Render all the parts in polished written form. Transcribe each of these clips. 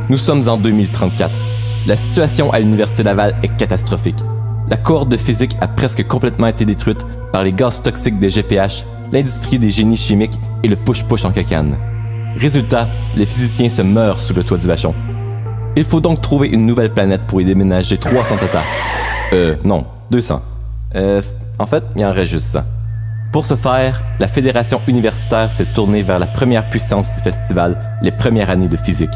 Nous sommes en 2034. La situation à l'Université Laval est catastrophique. La cohorte de physique a presque complètement été détruite par les gaz toxiques des GPH, l'industrie des génies chimiques et le push-push en cacane. Résultat, les physiciens se meurent sous le toit du vachon. Il faut donc trouver une nouvelle planète pour y déménager 300 tatas. Non, 200. En fait, il en reste juste 100. Pour ce faire, la fédération universitaire s'est tournée vers la première puissance du festival, les premières années de physique.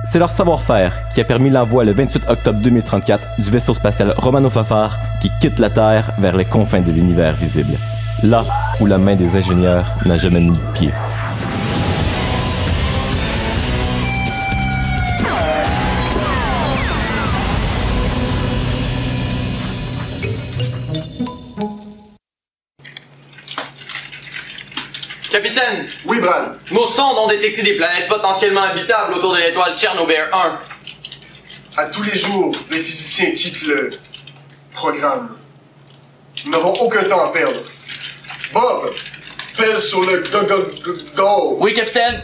C'est leur savoir-faire qui a permis l'envoi le 28 octobre 2034 du vaisseau spatial Romano-Fafard qui quitte la Terre vers les confins de l'univers visible, là où la main des ingénieurs n'a jamais mis le pied. Capitaine! Oui, Bran. Nos sondes ont détecté des planètes potentiellement habitables autour de l'étoile Tchernobyl 1. À tous les jours, les physiciens quittent le programme. Nous n'avons aucun temps à perdre. Bob, pèse sur le go. Oui, capitaine!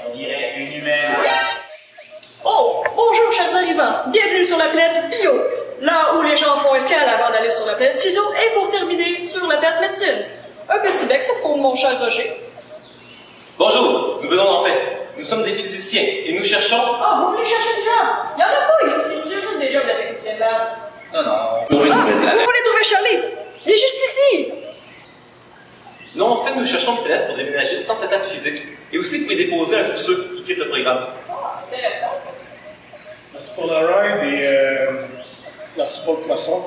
On dirait une humaine. Oh, bonjour chers arrivants, bienvenue sur la planète Bio, là où les gens font escale avant d'aller sur la planète Physio et pour terminer sur la planète Médecine. Un petit bec sur pour mon cher Roger. Bonjour, nous venons en paix. Nous sommes des physiciens et nous cherchons... Ah, vous voulez chercher une job? Il y en a pas ici, il y a juste des jobs de technicien là. Non. Vous voulez trouver Charlie? Il est juste ici. Non, en fait, nous cherchons une planète pour déménager 100 tatas de physique et aussi pour y déposer un coup ceux qui quittent le programme. Ah, intéressant. Merci pour la ride et merci pour le poisson.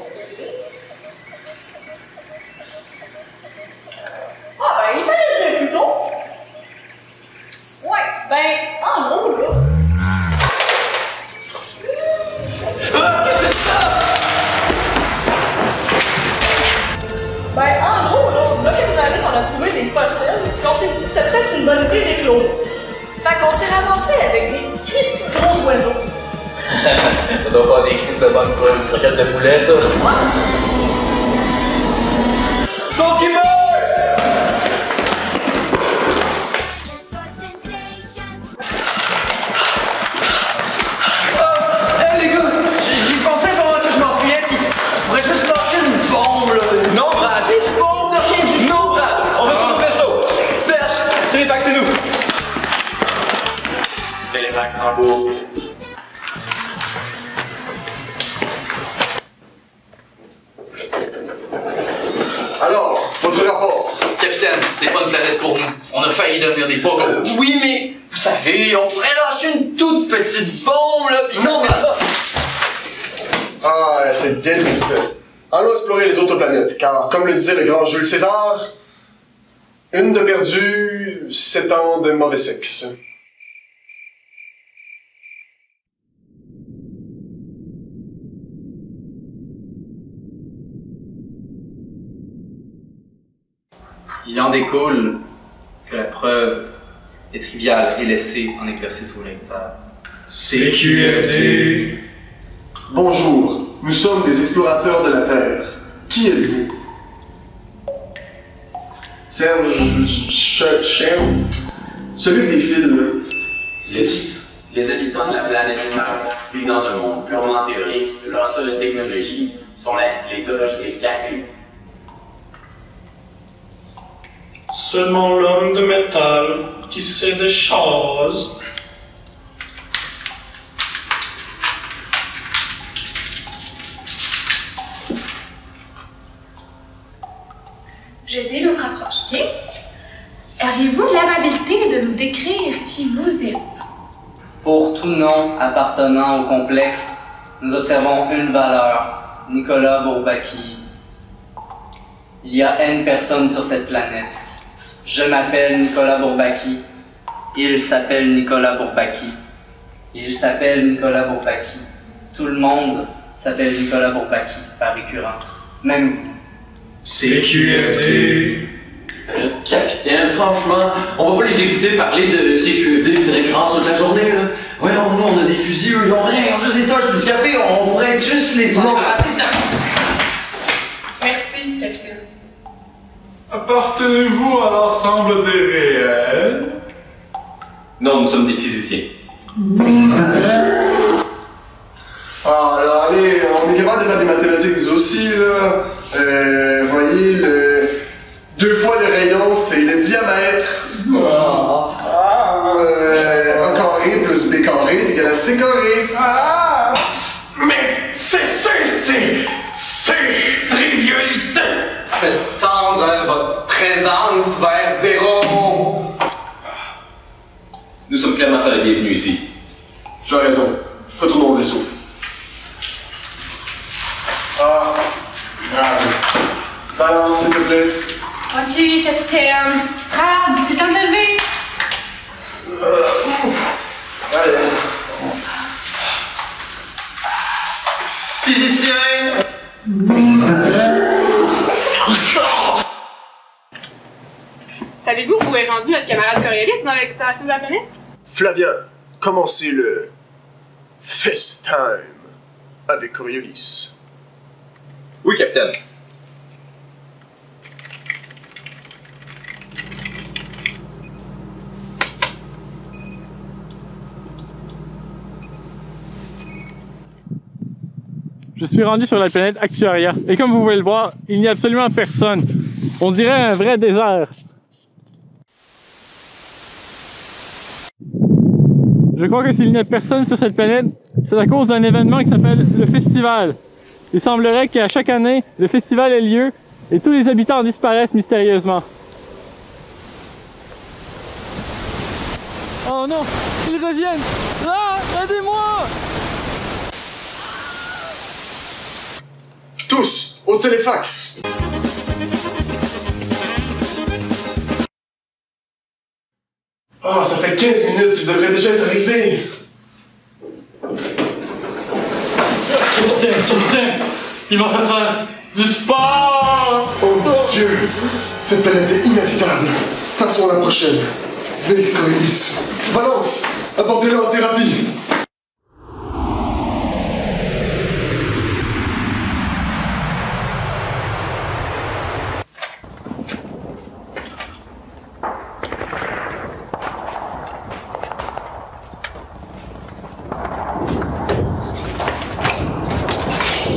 Ah, ben, il fallait le dire plus tôt. Ouais, ben, en gros, là. Ben, en gros, là, il y a quelques années qu'on a trouvé des fossiles, puis on s'est dit que c'était peut-être une bonne idée d'éclore. Fait qu'on s'est ramassé avec des Christy de gros oiseaux. Ça doit faire des crises de bonne pour une croquette de poulet, ça. Sauf qu'il meurt! Hey les gars, j'y pensais pendant que je m'enfuyais, puis on pourrait juste lâcher une bombe là. Non, Brad! C'est une bombe de rien du tout! Non, Brad! On retourne au vaisseau! Serge, téléfaxez-nous! Téléfax en cours. Alors, votre rapport. Capitaine, c'est pas une planète pour nous. On a failli devenir des pogos. Oui, mais vous savez, on pourrait lâcher une toute petite bombe là, puis ça Non, serait... Ah, c'est détriste. Allons explorer les autres planètes, car, comme le disait le grand Jules César, une de perdue, 7 ans de mauvais sexe. Il en découle que la preuve est triviale et laissée en exercice au lecteur. CQFD. Bonjour, nous sommes des explorateurs de la Terre. Qui êtes-vous? Serge... Celui des fils, là. C'est qui? Les habitants de la planète Mars vivent dans un monde purement théorique. Leur seule technologie sont les toges et le café. Seulement l'homme de métal qui sait des choses. J'essaie notre approche, ok? Auriez-vous l'amabilité de nous décrire qui vous êtes? Pour tout nom appartenant au complexe, nous observons une valeur, Nicolas Bourbaki. Il y a N personnes sur cette planète. Je m'appelle Nicolas Bourbaki. Il s'appelle Nicolas Bourbaki. Il s'appelle Nicolas Bourbaki. Tout le monde s'appelle Nicolas Bourbaki, par récurrence. Même vous. CQFD. Capitaine, franchement, on va pas les écouter parler de CQFD et de récurrence toute la journée, là. Voyons, nous, on a des fusils, eux, ils ont rien, ils ont juste des toches du café, on pourrait juste les embrasser. Merci, capitaine. Appartenez-vous à l'ensemble des réels? Non, nous sommes des physiciens. Ah, là, allez, on est capable de faire des mathématiques nous aussi, là. Voyez, 2 fois le rayon, c'est le diamètre. A carré plus B carré est égal à C carré. Mais c'est trivialité! Faites tendre votre présence vers 0. Nous sommes clairement pas les bienvenus ici. Tu as raison. Retournons au vaisseau. Ah, grave. Balance, s'il te plaît. Ok, capitaine. Brad, c'est temps de te lever. Allez. Physicien! Savez-vous où est rendu notre camarade Coriolis dans l'exploration de la planète? Flavien, commencez le FaceTime avec Coriolis. Oui, capitaine. Je suis rendu sur la planète Actuaria, et comme vous pouvez le voir, il n'y a absolument personne. On dirait un vrai désert. Je crois que s'il n'y a personne sur cette planète, c'est à cause d'un événement qui s'appelle le festival. Il semblerait qu'à chaque année, le festival ait lieu et tous les habitants disparaissent mystérieusement. Oh non, ils reviennent! Ah, aidez-moi! Tous, au téléfax! Ah, ça fait 15 minutes, il devrait déjà être arrivé! Capitaine, il m'a fait faire du sport! Oh mon Dieu! Cette planète est inhabitable! Passons à la prochaine! Venez, Coriolis! Valence! Apportez-le en thérapie!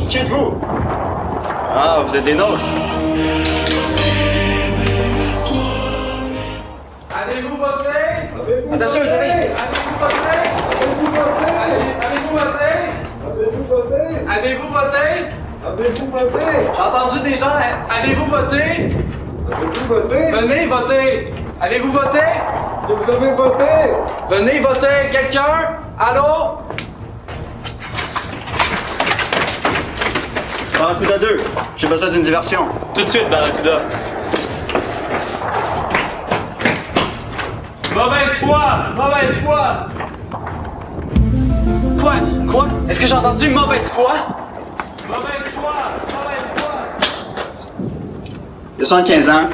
Qui êtes-vous? Ah, vous êtes des nôtres. Avez-vous voté? Attention, ils arrivent! Avez-vous voté? J'ai entendu des gens. Avez-vous voté? Venez voter! Avez-vous voté? Vous avez voté! Venez voter! Quelqu'un? Allô? Barracuda 2, j'ai besoin d'une diversion. Tout de suite, Barracuda. Mauvaise foi! Mauvaise foi! Quoi? Quoi? Est-ce que j'ai entendu mauvaise foi? Mauvaise foi! Mauvaise foi! Il y a 75 ans,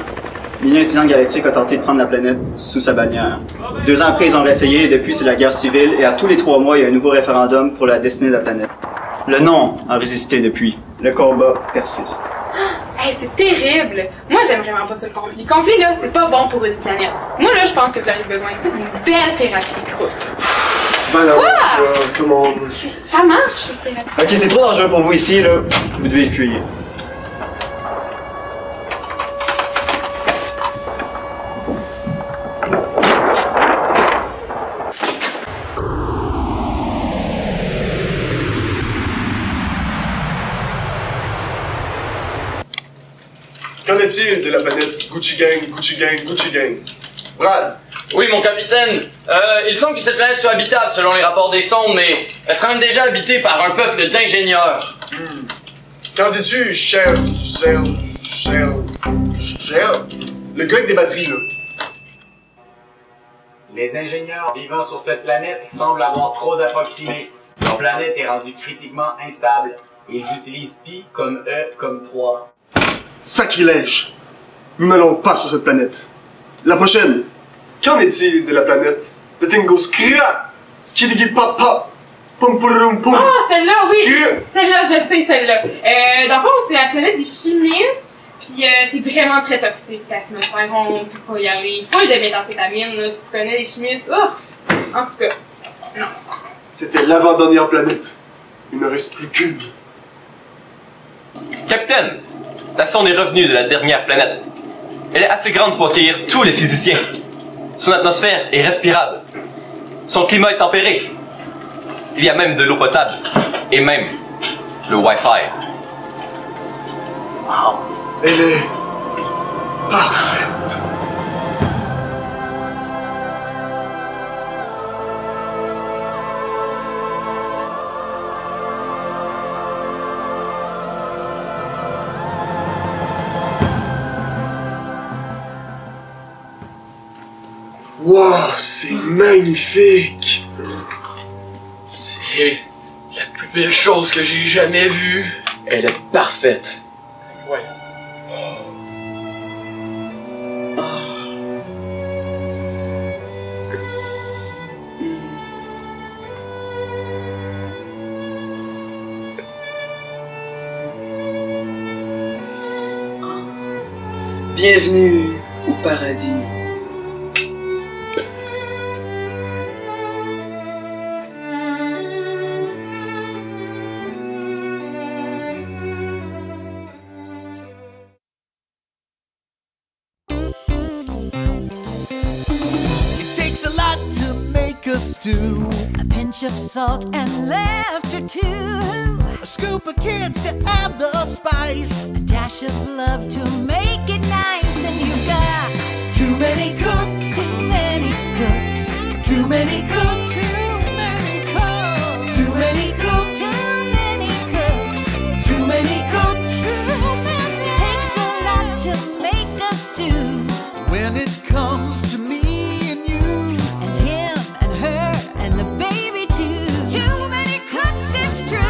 l'Union étudiante galactique a tenté de prendre la planète sous sa bannière. 2 ans après, ils ont réessayé et depuis, c'est la guerre civile et à tous les 3 mois, il y a un nouveau référendum pour la destinée de la planète. Le nom a résisté depuis. Le combat persiste. Hey, c'est terrible! Moi, j'aime vraiment pas ce conflit. Conflit, là, c'est pas bon pour une planète. Moi, là, je pense que vous avez besoin de toute une belle thérapie de croûte. Valence, comment... Ça marche, cette thérapie. Ok, c'est trop dangereux pour vous ici, là. Vous devez fuir. Qu'en est-il de la planète Gucci Gang, Gucci Gang, Gucci Gang? Brad! Oui, mon capitaine. Il semble que cette planète soit habitable selon les rapports des sondes, mais elle sera même déjà habitée par un peuple d'ingénieurs. Qu'en dis-tu, cher... Le gars avec des batteries, là. Les ingénieurs vivant sur cette planète semblent avoir trop approximé. Leur planète est rendue critiquement instable. Ils utilisent pi comme E comme 3. Sacrilège! Nous n'allons pas sur cette planète. La prochaine! Qu'en est-il de la planète? The thing goes kria! Skidigi papa! Pum pum pum! Ah, celle-là, oui! Celle-là, je sais, celle-là. Dans le fond, c'est la planète des chimistes. Puis c'est vraiment très toxique, l'atmosphère, on peut pas y aller. Full de méthamphétamine, là, tu connais les chimistes. Oh! En tout cas, non. C'était l'avant-dernière planète. Il ne reste plus qu'une. Capitaine, la sonde est revenue de la dernière planète. Elle est assez grande pour accueillir tous les physiciens. Son atmosphère est respirable. Son climat est tempéré. Il y a même de l'eau potable. Et même le Wi-Fi. Wow. Elle est parfaite. Wow, c'est magnifique! C'est la plus belle chose que j'ai jamais vue. Elle est parfaite. Ouais. Bienvenue au paradis. Stew. A pinch of salt and laughter too. A scoop of kids to add the spice. A dash of love to make it nice. And you got too many cooks, too many cooks, too many cooks, too many cooks, too many cooks, too many cooks, too many cooks. It takes a lot to make a stew. When it comes to me and you and him and her and the baby too. Too many cooks, it's true.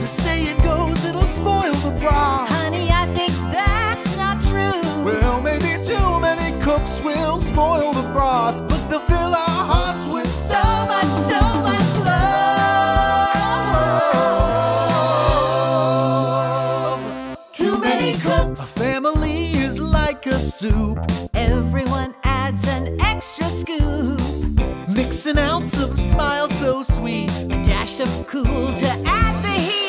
They say it goes, it'll spoil the broth. Honey, I think that's not true. Well, maybe too many cooks will spoil the broth, but they'll fill our hearts with so much love. Too many cooks. A family is like a soup. Everyone adds an extra scoop. Mix an ounce of a smile so sweet. A dash of cool to add the heat.